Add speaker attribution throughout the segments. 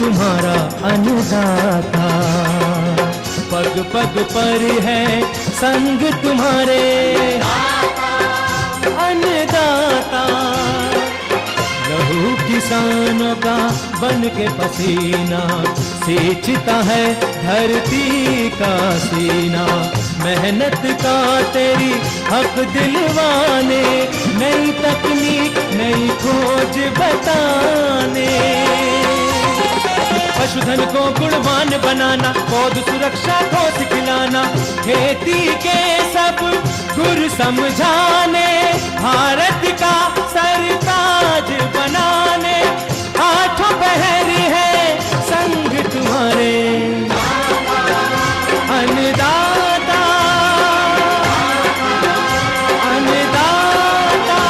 Speaker 1: तुम्हारा अन्नदाता, पग पग पर है संग तुम्हारे अन्नदाता। लहू किसानों का बन के पसीना सींचता है धरती का सीना। मेहनत का तेरी हक दिलवाने, नई तकनीक नई खोज बताने। पशुधन को गुणवान बनाना, पौध सुरक्षा को सिखलाना, खेती के सब गुर समझाने, भारत का सरताज बनाने। आठों पहर है संग तुम्हारे अन्नदाता, अन्नदाता।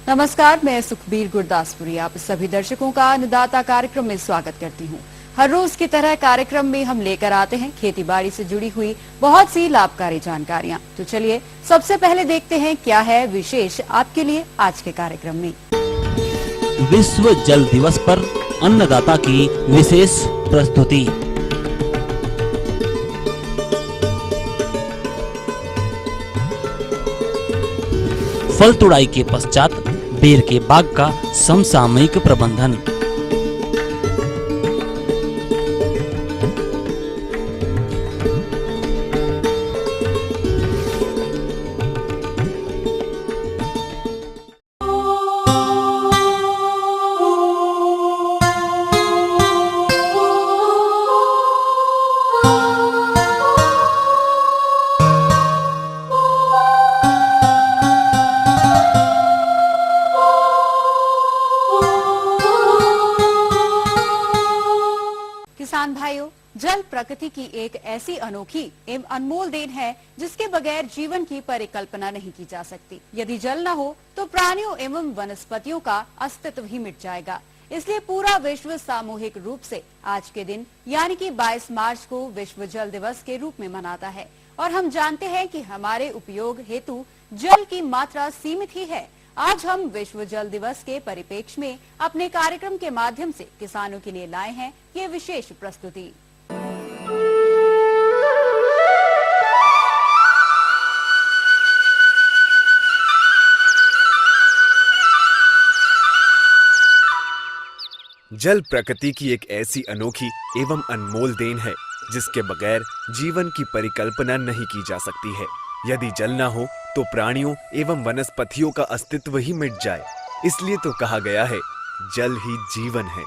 Speaker 2: नमस्कार, मैं सुखबीर गुरदासपुरी आप सभी दर्शकों का अन्नदाता कार्यक्रम में स्वागत करती हूं। हर रोज की तरह कार्यक्रम में हम लेकर आते हैं खेती बाड़ी से जुड़ी हुई बहुत सी लाभकारी जानकारियां। तो चलिए सबसे पहले देखते हैं क्या है विशेष आपके लिए आज के कार्यक्रम में।
Speaker 3: विश्व जल दिवस पर अन्नदाता की विशेष प्रस्तुति। फल तुड़ाई के पश्चात बेर के बाग का समसामयिक प्रबंधन।
Speaker 2: किसान भाइयों, जल प्रकृति की एक ऐसी अनोखी एवं अनमोल देन है जिसके बगैर जीवन की परिकल्पना नहीं की जा सकती। यदि जल न हो तो प्राणियों एवं वनस्पतियों का अस्तित्व ही मिट जाएगा। इसलिए पूरा विश्व सामूहिक रूप से आज के दिन यानी कि 22 मार्च को विश्व जल दिवस के रूप में मनाता है। और हम जानते हैं कि हमारे उपयोग हेतु जल की मात्रा सीमित ही है। आज हम विश्व जल दिवस के परिप्रेक्ष्य में अपने कार्यक्रम के माध्यम से किसानों के लिए लाए हैं ये विशेष प्रस्तुति।
Speaker 4: जल प्रकृति की एक ऐसी अनोखी एवं अनमोल देन है जिसके बगैर जीवन की परिकल्पना नहीं की जा सकती है। यदि जल न हो तो प्राणियों एवं वनस्पतियों का अस्तित्व ही मिट जाए। इसलिए तो कहा गया है, जल ही जीवन है।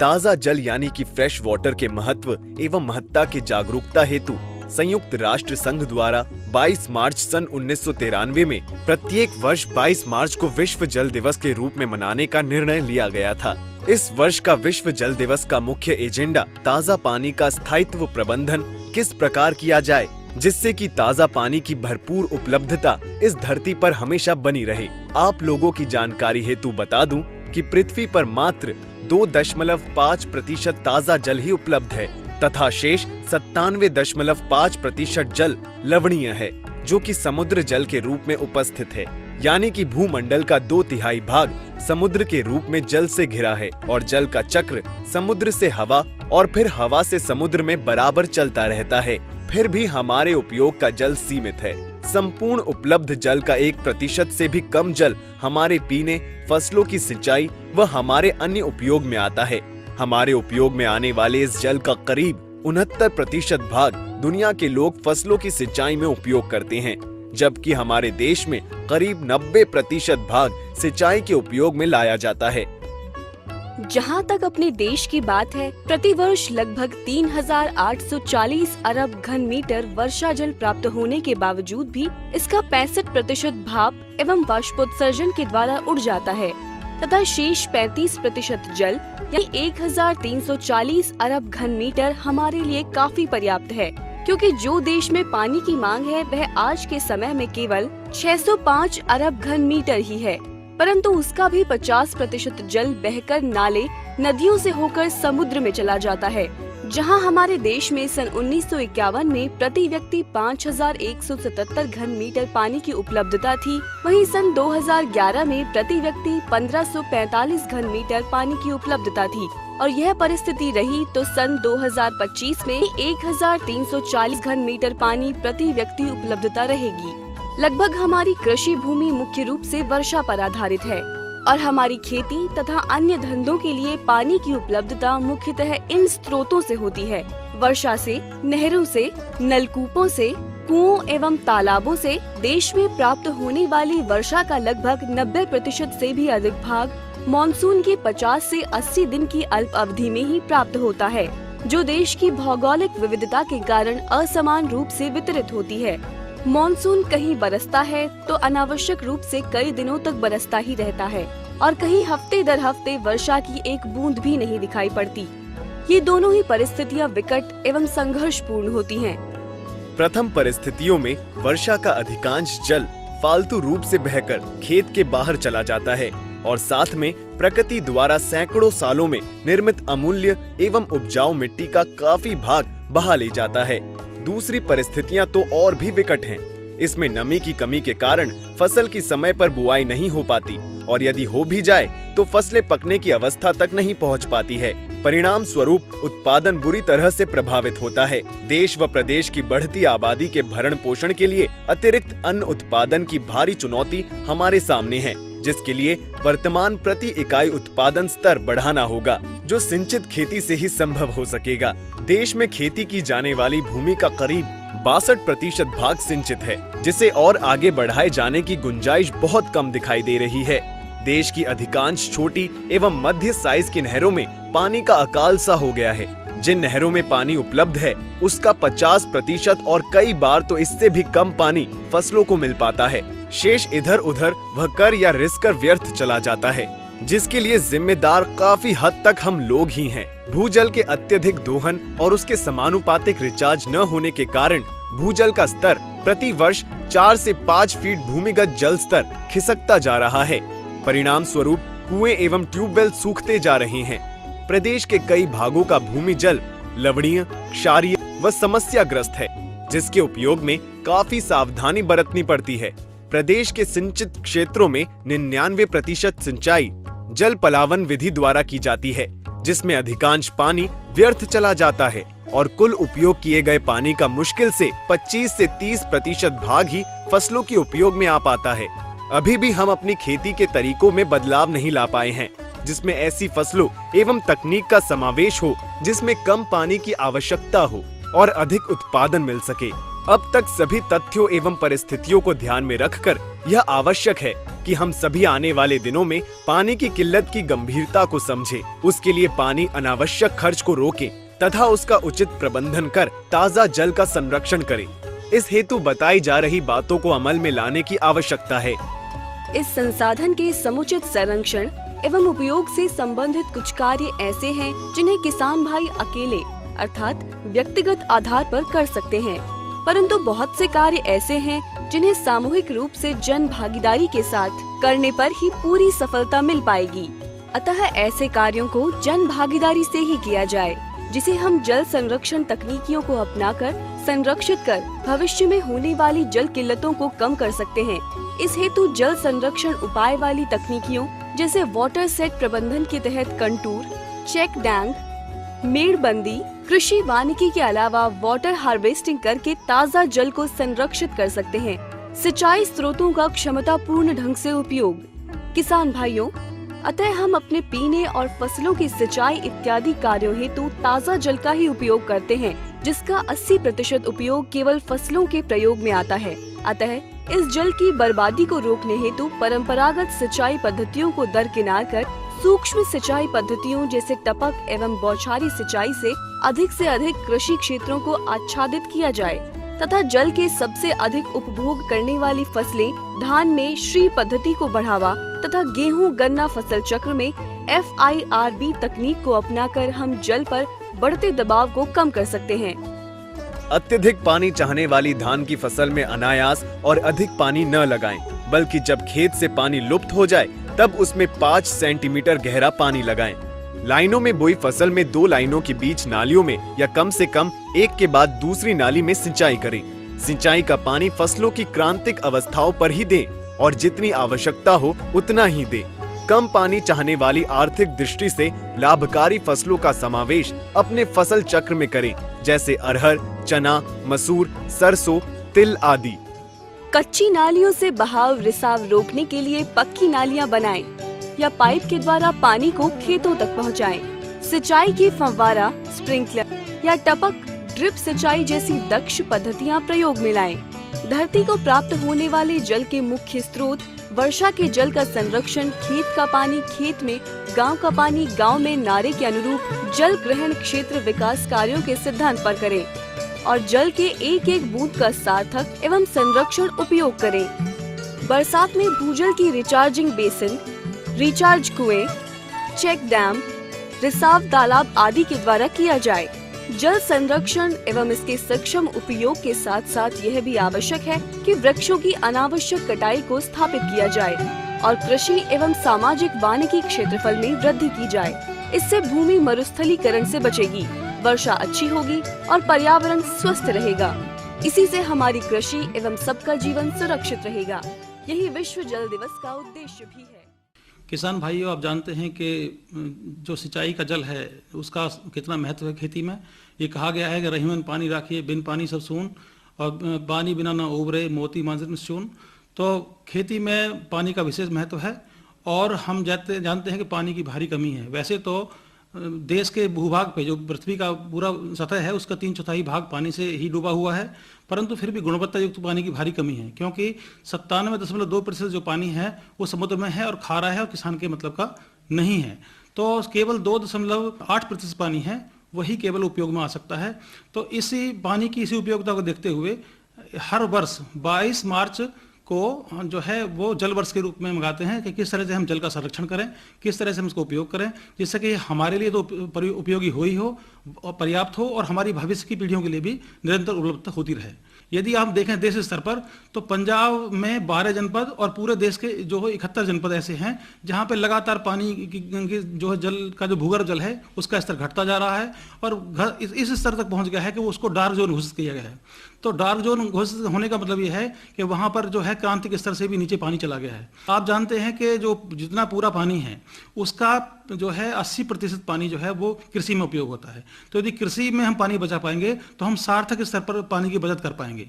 Speaker 4: ताजा जल यानी कि फ्रेश वाटर के महत्व एवं महत्ता की जागरूकता हेतु संयुक्त राष्ट्र संघ द्वारा 22 मार्च सन 1993 में प्रत्येक वर्ष 22 मार्च को विश्व जल दिवस के रूप में मनाने का निर्णय लिया गया था। इस वर्ष का विश्व जल दिवस का मुख्य एजेंडा ताजा पानी का स्थायित्व प्रबंधन किस प्रकार किया जाए जिससे कि ताजा पानी की भरपूर उपलब्धता इस धरती पर हमेशा बनी रहे। आप लोगों की जानकारी हेतु बता दूं कि पृथ्वी पर मात्र 2.5% ताजा जल ही उपलब्ध है तथा शेष 97.5% जल लवणीय है जो कि समुद्र जल के रूप में उपस्थित है। यानी कि भूमंडल का 2/3 भाग समुद्र के रूप में जल से घिरा है और जल का चक्र समुद्र से हवा और फिर हवा से समुद्र में बराबर चलता रहता है। फिर भी हमारे उपयोग का जल सीमित है। संपूर्ण उपलब्ध जल का 1% से भी कम जल हमारे पीने, फसलों की सिंचाई व हमारे अन्य उपयोग में आता है। हमारे उपयोग में आने वाले इस जल का करीब 69% भाग दुनिया के लोग फसलों की सिंचाई में उपयोग करते हैं, जबकि हमारे देश में करीब 90% भाग सिंचाई के उपयोग में लाया जाता है।
Speaker 5: जहां तक अपने देश की बात है, प्रतिवर्ष लगभग 3840 अरब घन मीटर वर्षा जल प्राप्त होने के बावजूद भी इसका 65% भाप एवं वाष्पोत्सर्जन के द्वारा उड़ जाता है तथा शेष 35% जल यानी 1340 अरब घन मीटर हमारे लिए काफी पर्याप्त है, क्योंकि जो देश में पानी की मांग है वह आज के समय में केवल 605 अरब घन मीटर ही है, परंतु उसका भी 50% जल बहकर नाले, नदियों से होकर समुद्र में चला जाता है, जहां हमारे देश में सन 1951 में प्रति व्यक्ति 5177 घन मीटर पानी की उपलब्धता थी, वहीं सन 2011 में प्रति व्यक्ति 1545 घन मीटर पानी की उपलब्धता थी और यह परिस्थिति रही तो सन 2025 में 1340 घन मीटर पानी प्रति व्यक्ति उपलब्धता रहेगी। लगभग हमारी कृषि भूमि मुख्य रूप से वर्षा पर आधारित है और हमारी खेती तथा अन्य धंधों के लिए पानी की उपलब्धता मुख्यतः इन स्रोतों से होती है। वर्षा से, नहरों से, नलकूपों से, कुओं एवं तालाबों से देश में प्राप्त होने वाली वर्षा का लगभग 90% से भी अधिक भाग मॉनसून के 50 से 80 दिन की अल्प अवधि में ही प्राप्त होता है, जो देश की भौगोलिक विविधता के कारण असमान रूप से वितरित होती है। मॉनसून कहीं बरसता है तो अनावश्यक रूप से कई दिनों तक बरसता ही रहता है और कहीं हफ्ते दर हफ्ते वर्षा की एक बूंद भी नहीं दिखाई पड़ती। ये दोनों ही परिस्थितियां विकट एवं संघर्षपूर्ण होती हैं।
Speaker 4: प्रथम परिस्थितियों में वर्षा का अधिकांश जल फालतू रूप से बहकर खेत के बाहर चला जाता है और साथ में प्रकृति द्वारा सैकड़ों सालों में निर्मित अमूल्य एवं उपजाऊ मिट्टी का काफी भाग बहा ले जाता है। दूसरी परिस्थितियां तो और भी विकट हैं। इसमें नमी की कमी के कारण फसल की समय पर बुआई नहीं हो पाती और यदि हो भी जाए तो फसलें पकने की अवस्था तक नहीं पहुंच पाती है। परिणाम स्वरूप उत्पादन बुरी तरह से प्रभावित होता है। देश व प्रदेश की बढ़ती आबादी के भरण पोषण के लिए अतिरिक्त अन्न उत्पादन की भारी चुनौती हमारे सामने है, जिसके लिए वर्तमान प्रति इकाई उत्पादन स्तर बढ़ाना होगा, जो सिंचित खेती से ही संभव हो सकेगा। देश में खेती की जाने वाली भूमि का करीब 62% भाग सिंचित है, जिसे और आगे बढ़ाए जाने की गुंजाइश बहुत कम दिखाई दे रही है। देश की अधिकांश छोटी एवं मध्य साइज की नहरों में पानी का अकाल सा हो गया है। जिन नहरों में पानी उपलब्ध है उसका 50% और कई बार तो इससे भी कम पानी फसलों को मिल पाता है। शेष इधर उधर वह कर या रिस्क कर व्यर्थ चला जाता है, जिसके लिए जिम्मेदार काफी हद तक हम लोग ही हैं। भूजल के अत्यधिक दोहन और उसके समानुपातिक रिचार्ज न होने के कारण भूजल का स्तर प्रति वर्ष 4 से 5 फीट भूमिगत जल स्तर खिसकता जा रहा है। परिणाम स्वरूप कुएं एवं ट्यूबवेल सूखते जा रहे हैं। प्रदेश के कई भागों का भूमि जल लवणीय, क्षारीय व समस्याग्रस्त है, जिसके उपयोग में काफी सावधानी बरतनी पड़ती है। प्रदेश के सिंचित क्षेत्रों में 99% सिंचाई जल पलावन विधि द्वारा की जाती है, जिसमें अधिकांश पानी व्यर्थ चला जाता है और कुल उपयोग किए गए पानी का मुश्किल से 25 से 30% भाग ही फसलों के उपयोग में आ पाता है। अभी भी हम अपनी खेती के तरीकों में बदलाव नहीं ला पाए हैं, जिसमें ऐसी फसलों एवं तकनीक का समावेश हो जिसमें कम पानी की आवश्यकता हो और अधिक उत्पादन मिल सके। अब तक सभी तथ्यों एवं परिस्थितियों को ध्यान में रखकर यह आवश्यक है कि हम सभी आने वाले दिनों में पानी की किल्लत की गंभीरता को समझें। उसके लिए पानी अनावश्यक खर्च को रोकें तथा उसका उचित प्रबंधन कर ताज़ा जल का संरक्षण करें। इस हेतु बताई जा रही बातों को अमल में लाने की आवश्यकता है।
Speaker 5: इस संसाधन के समुचित संरक्षण एवं उपयोग से संबंधित कुछ कार्य ऐसे हैं जिन्हें किसान भाई अकेले अर्थात व्यक्तिगत आधार पर कर सकते हैं, परंतु बहुत से कार्य ऐसे हैं जिन्हें सामूहिक रूप से जन भागीदारी के साथ करने पर ही पूरी सफलता मिल पाएगी। अतः ऐसे कार्यों को जन भागीदारी से ही किया जाए, जिसे हम जल संरक्षण तकनीकियों को अपनाकर संरक्षित कर भविष्य में होने वाली जल किल्लतों को कम कर सकते हैं। इस हेतु जल संरक्षण उपाय वाली तकनीकियों जैसे वाटर सेट प्रबंधन के तहत कंटूर, चेक डैम, मेड़बंदी, कृषि वानिकी के अलावा वाटर हार्वेस्टिंग करके ताज़ा जल को संरक्षित कर सकते हैं। सिंचाई स्रोतों का क्षमतापूर्ण ढंग से उपयोग। किसान भाइयों, अतः हम अपने पीने और फसलों की सिंचाई इत्यादि कार्यों हेतु ताज़ा जल का ही उपयोग करते हैं, जिसका 80% उपयोग केवल फसलों के प्रयोग में आता है। अतः इस जल की बर्बादी को रोकने हेतु परंपरागत सिंचाई पद्धतियों को दरकिनार कर सूक्ष्म सिंचाई पद्धतियों जैसे टपक एवं बौछारी सिंचाई से अधिक कृषि क्षेत्रों को आच्छादित किया जाए तथा जल के सबसे अधिक उपभोग करने वाली फसलें धान में श्री पद्धति को बढ़ावा तथा गेहूं गन्ना फसल चक्र में FIRB तकनीक को अपनाकर हम जल पर बढ़ते दबाव को कम कर सकते हैं।
Speaker 4: अत्यधिक पानी चाहने वाली धान की फसल में अनायास और अधिक पानी न लगाएं, बल्कि जब खेत से पानी लुप्त हो जाए तब उसमें 5 सेंटीमीटर गहरा पानी लगाएं। लाइनों में बोई फसल में 2 लाइनों के बीच नालियों में या कम से कम एक के बाद दूसरी नाली में सिंचाई करें। सिंचाई का पानी फसलों की क्रांतिक अवस्थाओं पर ही दें और जितनी आवश्यकता हो उतना ही दें। कम पानी चाहने वाली आर्थिक दृष्टि से लाभकारी फसलों का समावेश अपने फसल चक्र में करें, जैसे अरहर, चना, मसूर, सरसों, तिल आदि।
Speaker 5: कच्ची नालियों से बहाव रिसाव रोकने के लिए पक्की नालियां बनाएं या पाइप के द्वारा पानी को खेतों तक पहुंचाएं। सिंचाई की फव्वारा, स्प्रिंकलर या टपक ड्रिप सिंचाई जैसी दक्ष पद्धतियां प्रयोग में लाएं। धरती को प्राप्त होने वाले जल के मुख्य स्रोत वर्षा के जल का संरक्षण, खेत का पानी खेत में, गांव का पानी गांव में नारे के अनुरूप जल ग्रहण क्षेत्र विकास कार्यों के सिद्धांत पर करें और जल के एक एक बूंद का सार्थक एवं संरक्षण उपयोग करें। बरसात में भूजल की रिचार्जिंग बेसिन, रिचार्ज कुएं, चेक डैम, रिसाव तालाब आदि के द्वारा किया जाए। जल संरक्षण एवं इसके सक्षम उपयोग के साथ साथ यह भी आवश्यक है कि वृक्षों की अनावश्यक कटाई को स्थापित किया जाए और कृषि एवं सामाजिक वानिकी क्षेत्रफल में वृद्धि की जाए। इससे भूमि मरुस्थलीकरण से बचेगी, वर्षा अच्छी होगी और पर्यावरण स्वस्थ रहेगा। इसी से हमारी कृषि एवं सबका जीवन सुरक्षित रहेगा। यही विश्व जल दिवस का उद्देश्य भी है।
Speaker 6: किसान भाइयों, आप जानते हैं कि जो सिंचाई का जल है उसका कितना महत्व है खेती में। ये कहा गया है कि रहीमन पानी राखिए, बिन पानी सब सून, और पानी बिना न उबरे मोती मांझन चून। तो खेती में पानी का विशेष महत्व है और हम जानते हैं कि पानी की भारी कमी है। वैसे तो देश के भूभाग पे जो पृथ्वी का पूरा सतह है उसका 3/4 भाग पानी से ही डूबा हुआ है, परंतु फिर भी गुणवत्ता युक्त पानी की भारी कमी है, क्योंकि 97.2% जो पानी है वो समुद्र में है और खारा है और किसान के मतलब का नहीं है। तो केवल 2.8% पानी है वही केवल उपयोग में आ सकता है। तो इसी पानी की इसी उपयोगिता को देखते हुए हर वर्ष 22 मार्च को जो है वो जल वर्ष के रूप में मंगाते हैं कि किस तरह से हम जल का संरक्षण करें, किस तरह से हम इसको उपयोग करें, जिससे कि हमारे लिए तो उपयोगी हो ही हो और पर्याप्त हो और हमारी भविष्य की पीढ़ियों के लिए भी निरंतर उपलब्धता होती रहे। यदि आप देखें देश स्तर पर तो पंजाब में 12 जनपद और पूरे देश के जो 71 जनपद ऐसे हैं जहां पे लगातार पानी की जो जल का जो भूगर्भ जल है उसका स्तर घटता जा रहा है और इस स्तर तक पहुंच गया है कि वो उसको डार्क जोन घोषित किया गया है। तो डार्क जोन घोषित होने का मतलब ये है कि वहां पर जो है क्रांतिक स्तर से भी नीचे पानी चला गया है। आप जानते हैं कि जो जितना पूरा पानी है उसका जो है 80% पानी जो है वो कृषि में उपयोग होता है। तो यदि कृषि में हम पानी बचा पाएंगे तो हम सार्थक स्तर पर पानी की बचत कर पाएंगे।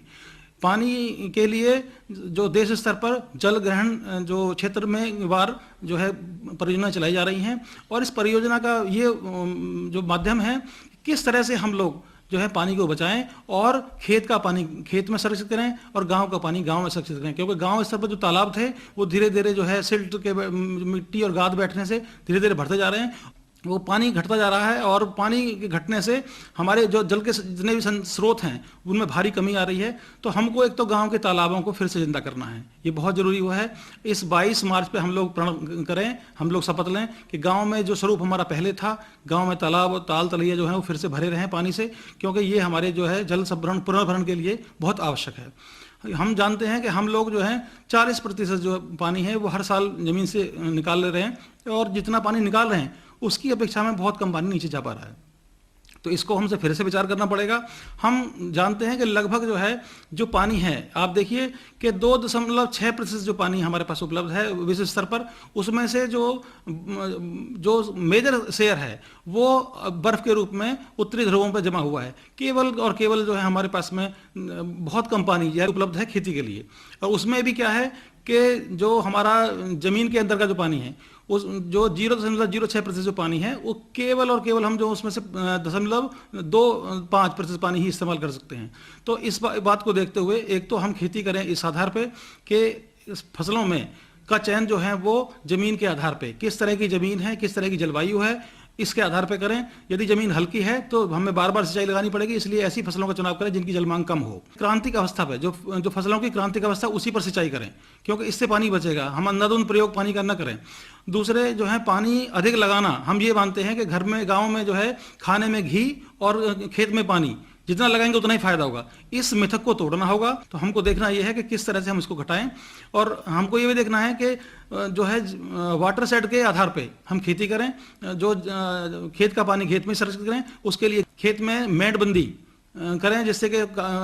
Speaker 6: पानी के लिए जो देश स्तर पर जल ग्रहण जो क्षेत्र में वार जो है परियोजना चलाई जा रही हैं और इस परियोजना का ये जो माध्यम है किस तरह से हम लोग जो है पानी को बचाएं और खेत का पानी खेत में संरक्षित करें और गांव का पानी गांव में संरक्षित करें, क्योंकि गांव स्तर पर जो तालाब थे वो धीरे धीरे जो है सिल्ट के मिट्टी और गाद बैठने से धीरे धीरे भरते जा रहे हैं, वो पानी घटता जा रहा है और पानी के घटने से हमारे जो जल के जितने भी स्रोत हैं उनमें भारी कमी आ रही है। तो हमको एक तो गांव के तालाबों को फिर से जिंदा करना है, ये बहुत ज़रूरी हुआ है। इस 22 मार्च पे हम लोग प्रण करें, हम लोग शपथ लें कि गांव में जो स्वरूप हमारा पहले था, गांव में तालाब और ताल तलैया जो है वो फिर से भरे रहें पानी से, क्योंकि ये हमारे जो है जल संभरण पुनर्भरण के लिए बहुत आवश्यक है। हम जानते हैं कि हम लोग जो है 40% जो पानी है वो हर साल ज़मीन से निकाल ले रहे हैं और जितना पानी निकाल रहे हैं उसकी अपेक्षा में बहुत कम पानी नीचे जा पा रहा है। तो इसको हमसे फिर से विचार करना पड़ेगा। हम जानते हैं कि लगभग जो है जो पानी है, आप देखिए कि 2.6% जो पानी हमारे पास उपलब्ध है विश्व स्तर पर, उसमें से जो मेजर शेयर है वो बर्फ के रूप में उत्तरी ध्रुवों पर जमा हुआ है। केवल और केवल जो है हमारे पास में बहुत कम पानी उपलब्ध है खेती के लिए, और उसमें भी क्या है कि जो हमारा जमीन के अंदर का जो पानी है उस जो 0.06% जो पानी है वो केवल और केवल हम जो उसमें से 0.25% पानी ही इस्तेमाल कर सकते हैं। तो इस बात को देखते हुए एक तो हम खेती करें इस आधार पे कि फसलों में का चयन जो है वो जमीन के आधार पे, किस तरह की जमीन है, किस तरह की जलवायु है, इसके आधार पे करें। यदि जमीन हल्की है तो हमें बार बार सिंचाई लगानी पड़ेगी, इसलिए ऐसी फसलों का चुनाव करें जिनकी जलमांग कम हो। क्रांतिक अवस्था पे जो फसलों की क्रांतिक अवस्था उसी पर सिंचाई करें, क्योंकि इससे पानी बचेगा। हम अंधाधुंध प्रयोग पानी का न करें। दूसरे जो है पानी अधिक लगाना, हम ये मानते हैं कि घर में गाँव में जो है खाने में घी और खेत में पानी जितना लगाएंगे उतना ही फायदा होगा। इस मिथक को तोड़ना होगा। तो हमको देखना यह है कि किस तरह से हम इसको घटाएं, और हमको ये भी देखना है कि जो है वाटर शेड के आधार पे हम खेती करें। जो खेत का पानी खेत में संरक्षित करें, उसके लिए खेत में मेड़बंदी करें, जिससे कि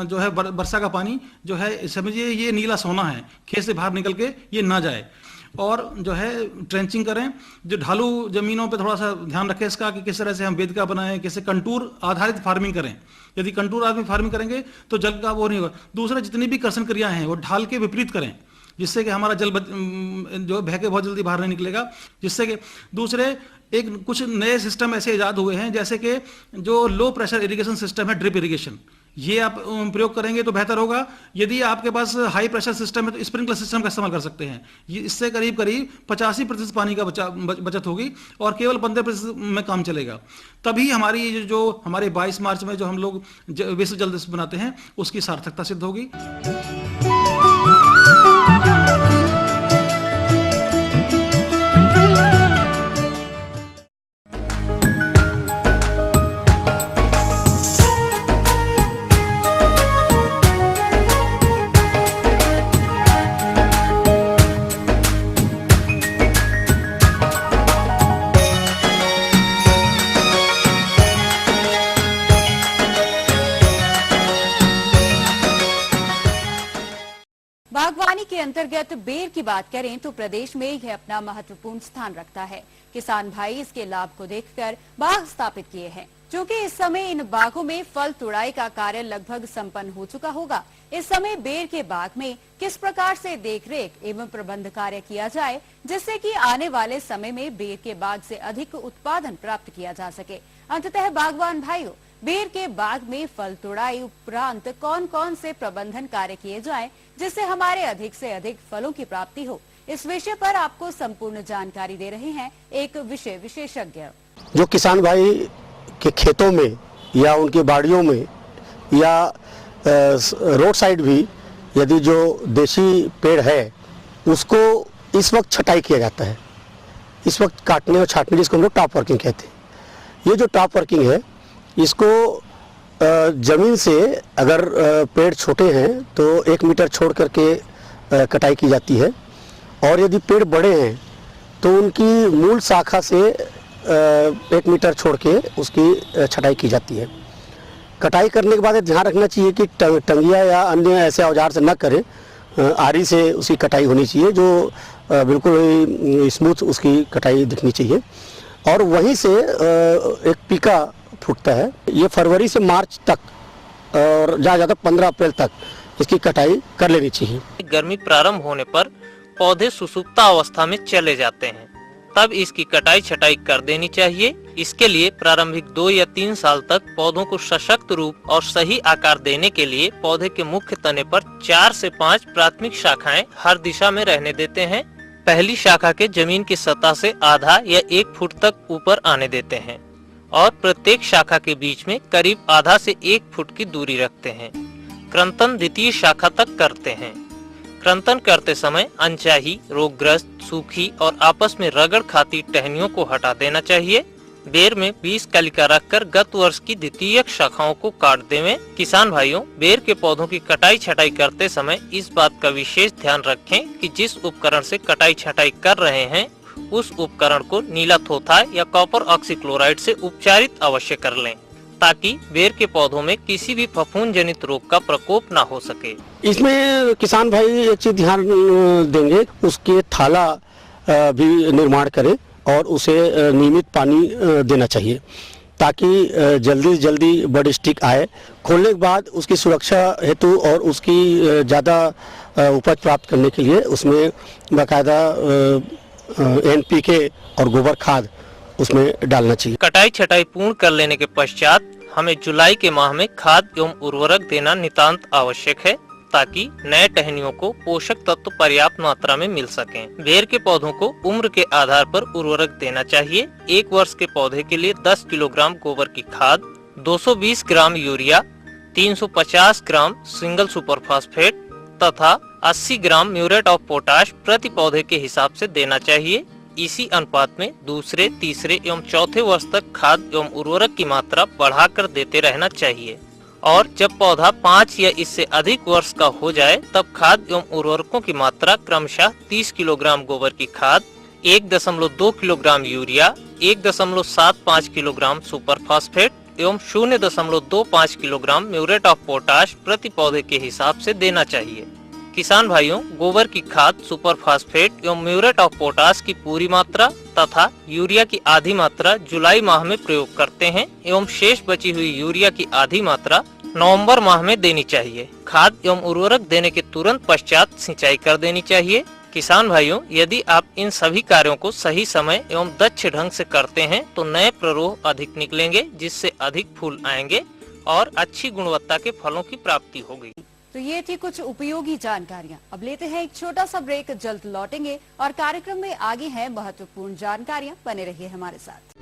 Speaker 6: जो है वर्षा का पानी जो है, समझिए ये नीला सोना है, खेत से बाहर निकल के ये ना जाए। और जो है ट्रेंचिंग करें। जो ढालू जमीनों पे थोड़ा सा ध्यान रखें इसका कि किस तरह से हम वेदिका बनाएं, कैसे कंटूर आधारित फार्मिंग करें। यदि कंटूर आधारित फार्मिंग करेंगे तो जल का वो नहीं होगा। दूसरा, जितनी भी कर्षण क्रियाएं हैं वो ढाल के विपरीत करें, जिससे कि हमारा जल जो बह के बहुत जल्दी बाहर नहीं निकलेगा। जिससे कि दूसरे एक कुछ नए सिस्टम ऐसे इजाद हुए हैं, जैसे कि जो लो प्रेशर इरिगेशन सिस्टम है, ड्रिप इरिगेशन, ये आप प्रयोग करेंगे तो बेहतर होगा। यदि आपके पास हाई प्रेशर सिस्टम है तो स्प्रिंकलर सिस्टम का इस्तेमाल कर सकते हैं। इससे करीब करीब 85% पानी का बचत होगी और केवल 15% में काम चलेगा। तभी हमारी जो हमारे 22 मार्च में जो हम लोग विश्व जल दिवस बनाते हैं उसकी सार्थकता सिद्ध होगी।
Speaker 2: बागवानी के अंतर्गत बेर की बात करें तो प्रदेश में यह अपना महत्वपूर्ण स्थान रखता है। किसान भाई इसके लाभ को देखकर बाग स्थापित किए हैं। क्योंकि इस समय इन बागों में फल तुड़ाई का कार्य लगभग संपन्न हो चुका होगा, इस समय बेर के बाग में किस प्रकार से देखरेख एवं प्रबंध कार्य किया जाए जिससे कि आने वाले समय में बेर के बाग से अधिक उत्पादन प्राप्त किया जा सके। अंततः बागवान भाइयों, बेर के बाग में फल तुड़ाई उपरांत कौन कौन से प्रबंधन कार्य किए जाएं जिससे हमारे अधिक से अधिक फलों की प्राप्ति हो, इस विषय पर आपको संपूर्ण जानकारी दे रहे हैं एक विषय विशेषज्ञ।
Speaker 7: जो किसान भाई के खेतों में या उनकी बाड़ियों में या रोड साइड भी यदि जो देशी पेड़ है उसको इस वक्त छटाई किया जाता है। इस वक्त काटने और छाटने, जिसको हम लोग टॉप वर्किंग कहते हैं। ये जो टॉप वर्किंग है इसको जमीन से अगर पेड़ छोटे हैं तो 1 मीटर छोड़ करके कटाई की जाती है, और यदि पेड़ बड़े हैं तो उनकी मूल शाखा से 1 मीटर छोड़ के उसकी छटाई की जाती है। कटाई करने के बाद ध्यान रखना चाहिए कि टंगिया या अन्य ऐसे औजार से न करें, आरी से उसकी कटाई होनी चाहिए, जो बिल्कुल स्मूथ उसकी कटाई दिखनी चाहिए। और वहीं से एक पीका फूटता है। ये फरवरी से मार्च तक और ज़्यादा 15 अप्रैल तक इसकी कटाई कर लेनी चाहिए।
Speaker 8: गर्मी प्रारंभ होने पर पौधे सुसुप्ता अवस्था में चले जाते हैं, तब इसकी कटाई छटाई कर देनी चाहिए। इसके लिए प्रारंभिक 2 या 3 साल तक पौधों को सशक्त रूप और सही आकार देने के लिए पौधे के मुख्य तने पर 4 से 5 प्राथमिक शाखाएं हर दिशा में रहने देते हैं। पहली शाखा के जमीन की सतह से आधा या 1 फुट तक ऊपर आने देते हैं और प्रत्येक शाखा के बीच में करीब आधा से 1 फुट की दूरी रखते हैं। क्रंतन द्वितीय शाखा तक करते हैं। क्रंतन करते समय अनचाही, रोगग्रस्त, सूखी और आपस में रगड़ खाती टहनियों को हटा देना चाहिए। बेर में 20 कलिका रखकर गत वर्ष की द्वितीय शाखाओं को काट देवें। किसान भाइयों, बेर के पौधों की कटाई छटाई करते समय इस बात का विशेष ध्यान रखें कि जिस उपकरण से कटाई छटाई कर रहे हैं उस उपकरण को नीला थोथा या कॉपर ऑक्सीक्लोराइड से उपचारित अवश्य कर लें, ताकि बेर के पौधों में किसी भी फफूंद जनित रोग का प्रकोप न हो सके।
Speaker 7: इसमें किसान भाई एक चीज ध्यान देंगे, उसके थाला भी निर्माण करें और उसे नियमित पानी देना चाहिए ताकि जल्दी से जल्दी बड़ी स्टिक आए। खोलने के बाद उसकी सुरक्षा हेतु और उसकी ज़्यादा उपज प्राप्त करने के लिए उसमें बाकायदा NPK और गोबर खाद उसमें डालना चाहिए।
Speaker 8: कटाई छटाई पूर्ण कर लेने के पश्चात हमें जुलाई के माह में खाद एवं उर्वरक देना नितांत आवश्यक है, ताकि नए टहनियों को पोषक तत्व पर्याप्त मात्रा में मिल सकें। बेर के पौधों को उम्र के आधार पर उर्वरक देना चाहिए। 1 वर्ष के पौधे के लिए 10 किलोग्राम गोबर की खाद, 220 ग्राम यूरिया, 350 ग्राम सिंगल सुपर फास्फेट तथा 80 ग्राम म्यूरेट ऑफ पोटाश प्रति पौधे के हिसाब से देना चाहिए। इसी अनुपात में दूसरे, तीसरे एवं चौथे वर्ष तक खाद एवं उर्वरक की मात्रा बढ़ाकर देते रहना चाहिए। और जब पौधा 5 या इससे अधिक वर्ष का हो जाए तब खाद एवं उर्वरकों की मात्रा क्रमशः 30 किलोग्राम गोबर की खाद, 1.2 kilogram urea, 1.75 kilogram super phosphate एवं 0.25 किलोग्राम म्यूरेट ऑफ पोटाश प्रति पौधे के हिसाब से देना चाहिए। किसान भाइयों, गोबर की खाद, सुपर फास्फेट एवं म्यूरेट ऑफ पोटाश की पूरी मात्रा तथा यूरिया की आधी मात्रा जुलाई माह में प्रयोग करते हैं एवं शेष बची हुई यूरिया की आधी मात्रा नवंबर माह में देनी चाहिए। खाद एवं उर्वरक देने के तुरंत पश्चात सिंचाई कर देनी चाहिए। किसान भाइयों, यदि आप इन सभी कार्यों को सही समय एवं दक्ष ढंग से करते हैं तो नए प्ररोह अधिक निकलेंगे, जिससे अधिक फूल आएंगे और अच्छी गुणवत्ता के फलों की प्राप्ति होगी।
Speaker 2: तो ये थी कुछ उपयोगी जानकारियां। अब लेते हैं एक छोटा सा ब्रेक, जल्द लौटेंगे और कार्यक्रम में आगे हैं महत्वपूर्ण जानकारियां। बने रहिए हमारे साथ।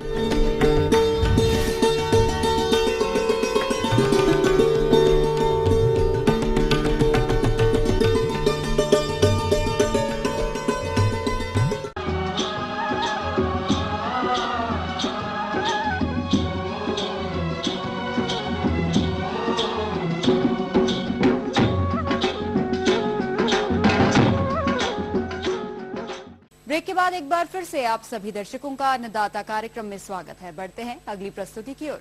Speaker 2: ब्रेक के बाद एक बार फिर से आप सभी दर्शकों का अन्नदाता कार्यक्रम में स्वागत है। बढ़ते हैं अगली प्रस्तुति की ओर।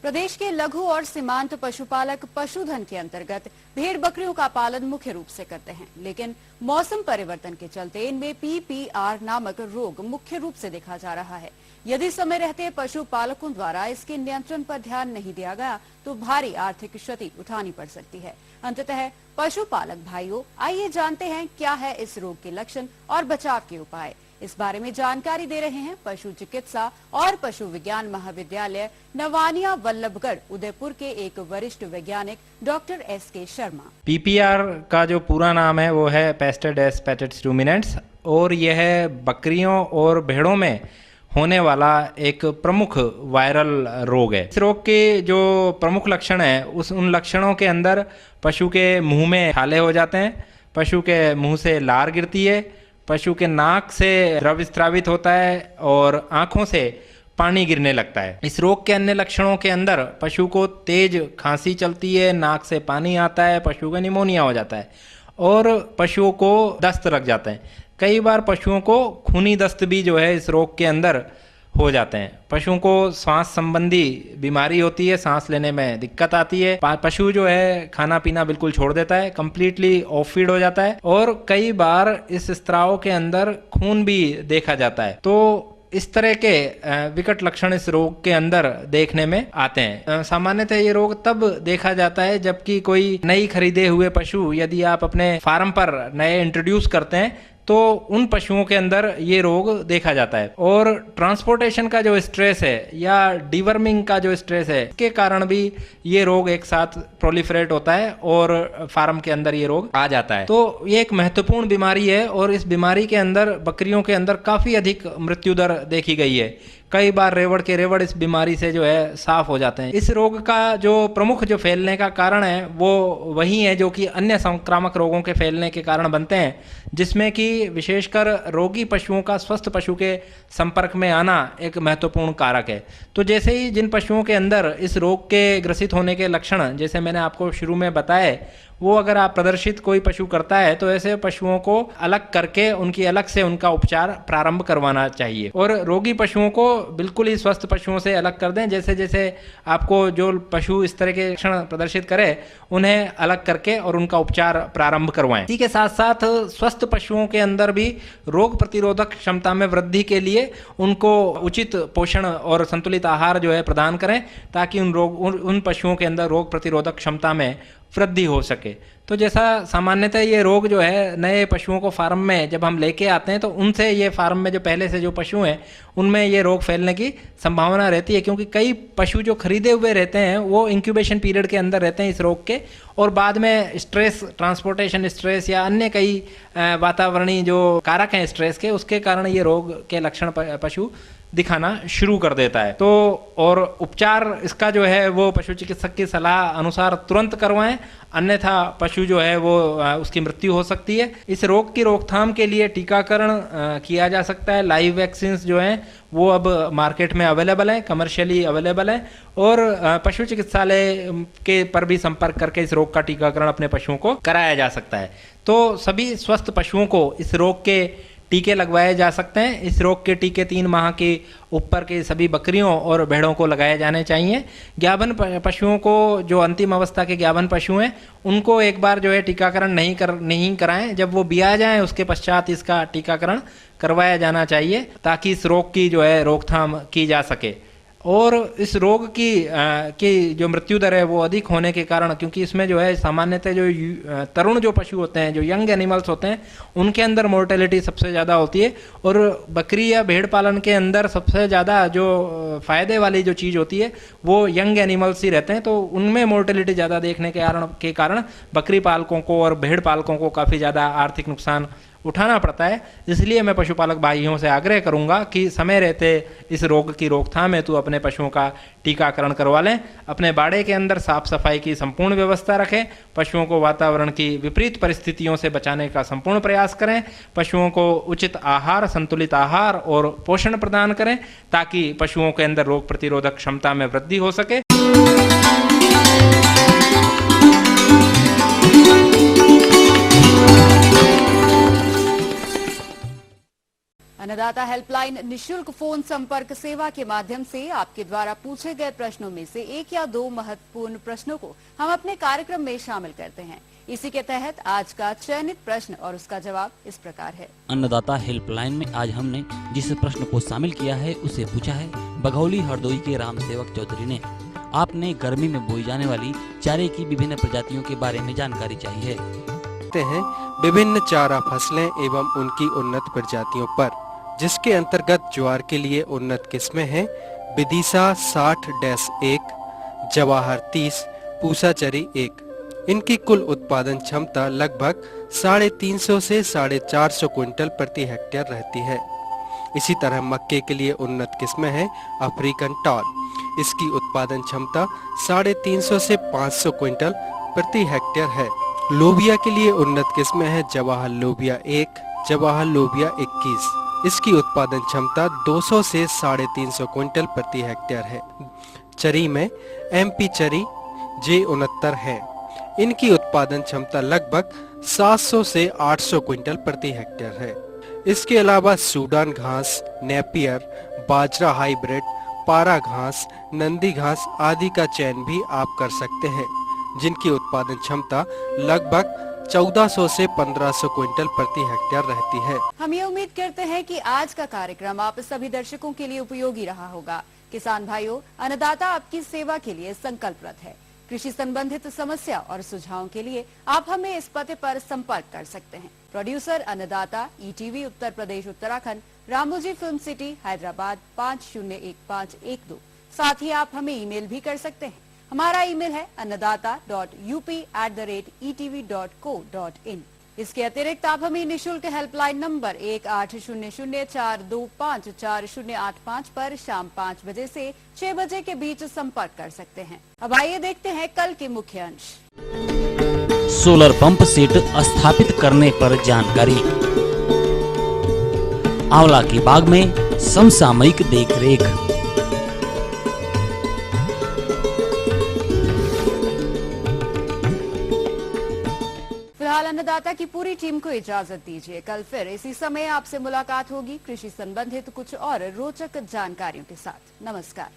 Speaker 2: प्रदेश के लघु और सीमांत पशुपालक पशुधन के अंतर्गत भेड़ बकरियों का पालन मुख्य रूप से करते हैं, लेकिन मौसम परिवर्तन के चलते इनमें PPR नामक रोग मुख्य रूप से देखा जा रहा है। यदि समय रहते पशुपालकों द्वारा इसके नियंत्रण पर ध्यान नहीं दिया गया तो भारी आर्थिक क्षति उठानी पड़ सकती है। अंततः पशुपालक भाइयों, आइए जानते हैं क्या है इस रोग के लक्षण और बचाव के उपाय। इस बारे में जानकारी दे रहे हैं पशु चिकित्सा और पशु विज्ञान महाविद्यालय नवानिया वल्लभगढ़ उदयपुर के एक वरिष्ठ वैज्ञानिक डॉक्टर SK शर्मा।
Speaker 9: PPR का जो पूरा नाम है वो है पेस्टोडेस पैटेट्स रूमिनेंट्स और यह बकरियों और भेड़ों में होने वाला एक प्रमुख वायरल रोग है। इस रोग के जो प्रमुख लक्षण है उन लक्षणों के अंदर पशु के मुंह में छाले हो जाते हैं, पशु के मुंह से लार गिरती है, पशु के नाक से द्रव स्रावित होता है और आंखों से पानी गिरने लगता है। इस रोग के अन्य लक्षणों के अंदर पशु को तेज खांसी चलती है, नाक से पानी आता है, पशु का निमोनिया हो जाता है और पशुओं को दस्त लग जाते हैं। कई बार पशुओं को खूनी दस्त भी जो है इस रोग के अंदर हो जाते हैं। पशुओं को श्वास संबंधी बीमारी होती है, सांस लेने में दिक्कत आती है, पशु जो है खाना पीना बिल्कुल छोड़ देता है, कंप्लीटली ऑफ फीड हो जाता है और कई बार इस स्त्राव के अंदर खून भी देखा जाता है। तो इस तरह के विकट लक्षण इस रोग के अंदर देखने में आते हैं। सामान्यतः ये रोग तब देखा जाता है जबकि कोई नई खरीदे हुए पशु यदि आप अपने फार्म पर नए इंट्रोड्यूस करते हैं तो उन पशुओं के अंदर ये रोग देखा जाता है। और ट्रांसपोर्टेशन का जो स्ट्रेस है या डिवर्मिंग का जो स्ट्रेस है के कारण भी ये रोग एक साथ प्रोलिफरेट होता है और फार्म के अंदर ये रोग आ जाता है। तो ये एक महत्वपूर्ण बीमारी है और इस बीमारी के अंदर बकरियों के अंदर काफ़ी अधिक मृत्यु दर देखी गई है। कई बार रेवड़ के रेवड़ इस बीमारी से जो है साफ हो जाते हैं। इस रोग का जो प्रमुख जो फैलने का कारण है वो वही है जो कि अन्य संक्रामक रोगों के फैलने के कारण बनते हैं, जिसमें कि विशेषकर रोगी पशुओं का स्वस्थ पशु के संपर्क में आना एक महत्वपूर्ण कारक है। तो जैसे ही जिन पशुओं के अंदर इस रोग के ग्रसित होने के लक्षण जैसे मैंने आपको शुरू में बताए वो अगर आप प्रदर्शित कोई पशु करता है तो ऐसे पशुओं को अलग करके उनकी अलग से उनका उपचार प्रारंभ करवाना चाहिए और रोगी पशुओं को बिल्कुल ही स्वस्थ पशुओं से अलग कर दें। जैसे जैसे आपको जो पशु इस तरह के लक्षण प्रदर्शित करे उन्हें अलग करके और उनका उपचार प्रारंभ करवाएं। इसी के साथ साथ स्वस्थ पशुओं के अंदर भी रोग प्रतिरोधक क्षमता में वृद्धि के लिए उनको उचित पोषण और संतुलित आहार जो है प्रदान करें ताकि उन पशुओं के अंदर रोग प्रतिरोधक क्षमता में वृद्धि हो सके। तो जैसा सामान्यतः ये रोग जो है नए पशुओं को फार्म में जब हम लेके आते हैं तो उनसे ये फार्म में जो पहले से जो पशु हैं उनमें ये रोग फैलने की संभावना रहती है, क्योंकि कई पशु जो खरीदे हुए रहते हैं वो इंक्यूबेशन पीरियड के अंदर रहते हैं इस रोग के और बाद में स्ट्रेस, ट्रांसपोर्टेशन स्ट्रेस या अन्य कई वातावरणीय जो कारक हैं स्ट्रेस के, उसके कारण ये रोग के लक्षण पशु दिखाना शुरू कर देता है। तो और उपचार इसका जो है वो पशु चिकित्सक की सलाह अनुसार तुरंत करवाएं, अन्यथा पशु जो है वो उसकी मृत्यु हो सकती है। इस रोग की रोकथाम के लिए टीकाकरण किया जा सकता है। लाइव वैक्सीन्स जो हैं वो अब मार्केट में अवेलेबल हैं, कमर्शियली अवेलेबल हैं, और पशु चिकित्सालय के पर भी संपर्क करके इस रोग का टीकाकरण अपने पशुओं को कराया जा सकता है। तो सभी स्वस्थ पशुओं को इस रोग के टीके लगवाए जा सकते हैं। इस रोग के टीके 3 माह के ऊपर के सभी बकरियों और भेड़ों को लगाए जाने चाहिए। ज्ञावन पशुओं को, जो अंतिम अवस्था के ज्ञावन पशु हैं, उनको एक बार जो है टीकाकरण नहीं कराएं। जब वो बिया जाएं उसके पश्चात इसका टीकाकरण करवाया जाना चाहिए, ताकि इस रोग की जो है रोकथाम की जा सके। और इस रोग की जो मृत्यु दर है वो अधिक होने के कारण, क्योंकि इसमें जो है सामान्यतः जो तरुण जो पशु होते हैं, जो यंग एनिमल्स होते हैं, उनके अंदर मोर्टेलिटी सबसे ज़्यादा होती है। और बकरी या भेड़ पालन के अंदर सबसे ज़्यादा जो फ़ायदे वाली जो चीज़ होती है वो यंग एनिमल्स ही रहते हैं। तो उनमें मोर्टेलिटी ज़्यादा देखने के कारण बकरी पालकों को और भेड़ पालकों को काफ़ी ज़्यादा आर्थिक नुकसान उठाना पड़ता है। इसलिए मैं पशुपालक भाइयों से आग्रह करूंगा कि समय रहते इस रोग की रोकथाम हेतु अपने पशुओं का टीकाकरण करवा लें। अपने बाड़े के अंदर साफ सफाई की संपूर्ण व्यवस्था रखें। पशुओं को वातावरण की विपरीत परिस्थितियों से बचाने का संपूर्ण प्रयास करें। पशुओं को उचित आहार, संतुलित आहार और पोषण प्रदान करें, ताकि पशुओं के अंदर रोग प्रतिरोधक क्षमता में वृद्धि हो सके।
Speaker 2: अन्नदाता हेल्पलाइन निशुल्क फोन संपर्क सेवा के माध्यम से आपके द्वारा पूछे गए प्रश्नों में से 1 या 2 महत्वपूर्ण प्रश्नों को हम अपने कार्यक्रम में शामिल करते हैं। इसी के तहत आज का चयनित प्रश्न और उसका जवाब इस प्रकार है।
Speaker 3: अन्नदाता हेल्पलाइन में आज हमने जिस प्रश्न को शामिल किया है उसे पूछा है बघौली हरदोई के राम सेवक चौधरी ने। आपने गर्मी में बोई जाने वाली चारे की विभिन्न प्रजातियों के बारे में जानकारी चाहिए
Speaker 10: हैं विभिन्न चारा फसलें एवं उनकी उन्नत प्रजातियों पर, जिसके अंतर्गत ज्वार के लिए उन्नत किस्में हैं विदिशा 60-1, जवाहर 30, पूसा चरी 1। इनकी कुल उत्पादन क्षमता लगभग 350 से 450 क्विंटल प्रति हेक्टेयर रहती है। इसी तरह मक्के के लिए उन्नत किस्में हैं अफ्रीकन टॉल। इसकी उत्पादन क्षमता 350 से 500 क्विंटल प्रति हेक्टेयर है। लोबिया के लिए उन्नत किस्में हैं जवाहर लोबिया 1, जवाहर लोबिया 21। इसकी उत्पादन क्षमता 200 से 350 क्विंटल प्रति हेक्टेयर है। चरी में MP चरी J69 है। इनकी उत्पादन क्षमता लगभग 700 से 800 क्विंटल प्रति हेक्टेयर है। इसके अलावा सूडान घास, नेपियर, बाजरा हाइब्रिड, पारा घास, नंदी घास आदि का चयन भी आप कर सकते हैं, जिनकी उत्पादन क्षमता लगभग 1400 से 1500 क्विंटल प्रति हेक्टेयर रहती है।
Speaker 2: हम ये उम्मीद करते हैं कि आज का कार्यक्रम आप सभी दर्शकों के लिए उपयोगी रहा होगा। किसान भाइयों, अन्नदाता आपकी सेवा के लिए संकल्परत है। कृषि संबंधित समस्या और सुझावों के लिए आप हमें इस पते पर संपर्क कर सकते हैं। प्रोड्यूसर अन्नदाता, ETV Uttar Pradesh Uttarakhand, Ramoji film city, Hyderabad 501512। साथ ही आप हमें ईमेल भी कर सकते हैं। हमारा ईमेल है annadata.up@etv.co.in। इसके अतिरिक्त आप हमें निशुल्क हेल्पलाइन नंबर 180042540885 पर शाम 5 बजे से 6 बजे के बीच संपर्क कर सकते हैं। अब आइए देखते हैं कल के मुख्य अंश।
Speaker 3: सोलर पंप सेट स्थापित करने पर जानकारी। आंवला की बाग में समसामयिक देखरेख।
Speaker 2: फिलहाल अन्नदाता की पूरी टीम को इजाजत दीजिए। कल फिर इसी समय आपसे मुलाकात होगी कृषि संबंधित कुछ और रोचक जानकारियों के साथ। नमस्कार।